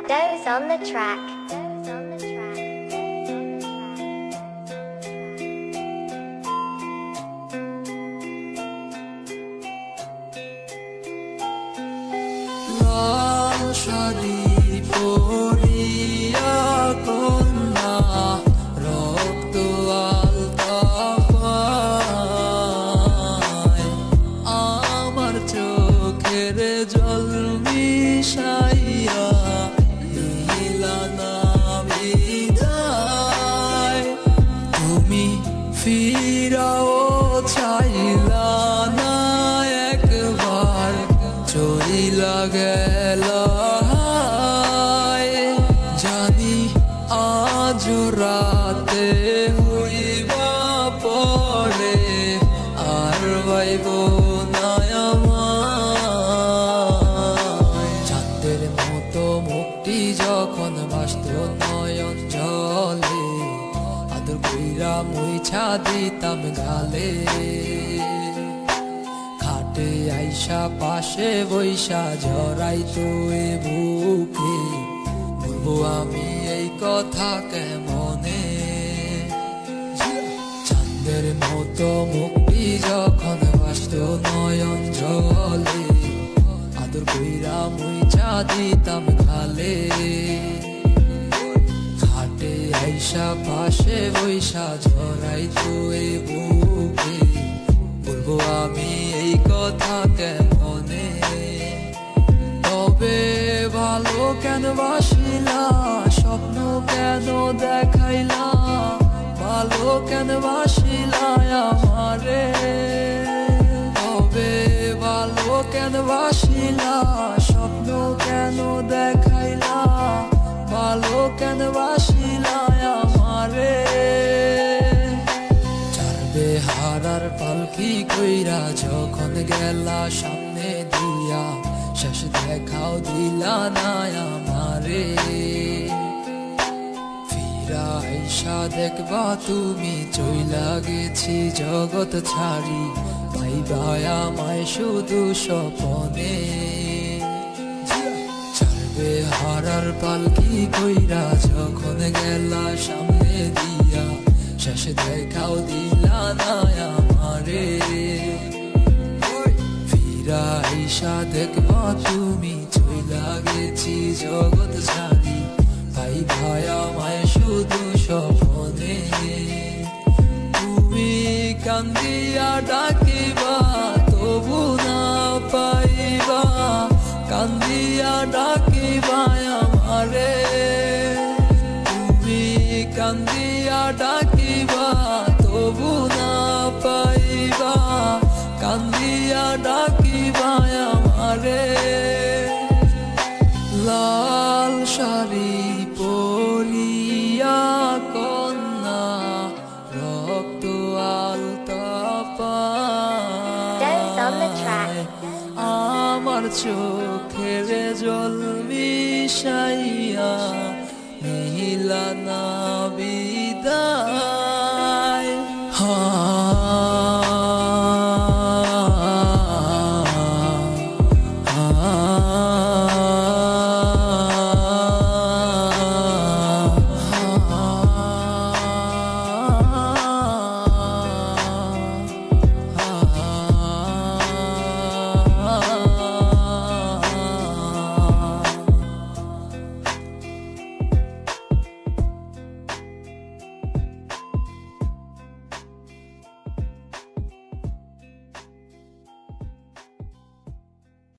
Doze on the track. লাল শাড়ি পরিয়া কন্যা রক্ত আলতা পায় আমার চোখের জল মিশাইয়া নীলা নামিদায় তুমি ফিরাও চাইলা না একবার চইলা গেল জানি আজ রাতে হইবা পরে আর বাইব না আমায় চাঁদের মতো মুক্তি যখন বাসত নয়ন জলে আদর কইরা মুইছা দিতাম গালে খাটে আইসা পাশে বৈশা জড়াইতো এ বুকে বলবো আমি এই কথা কেমনে চাঁদের মতো মুক্তি যখন বাসত নয়ন জলে আদর কইরা মুইছা দিতাম গালে খাটে আইসা পাশে বৈশা জড়াইতো এ বুকে বলবো আমি এই কথা কেমনে তবে ভালো কেন বাসিলা স্বপ্ন কেন দেখাইলা ভালো কেন বাসিলা আমারে তবে ভালো কেন বাসিলা স্বপ্ন কেন দেখাইলা ভালো কেন বাসিলা আমারে হারার পালকি কইরা যখন গেলা সামনে দিয়া শেষ দেখাও দিলা না আমারে ফিরা আইসা দেখবা তুমি চইলা গেছি জগৎ ছাড়ি পাইবা আমায় শুধু স্বপনে ছাড়বে হারার পালকি কইরা যখন গেলা সামনে দিয়া শেষ দেখাও দিলা না আমারে ফিরা আইসা দেখবা তুমি চইলা গেছি জগৎ ছাড়ি ভাই ভাই আমায় শুধু স্বপনে তুমি কান্দিয়া ডাকিবা তবু না পাইবা কান্দিয়া ডাকিবা আমারে তুমি কান্দিয়া ডাকিবা তবু না পাইবা কান্দিয়া ডাকিবা আমারে লাল শাড়ি পরিয়া কন্যা রক্ত আলতা পায় আমার চোখের জল মিশাইয়া নীলা না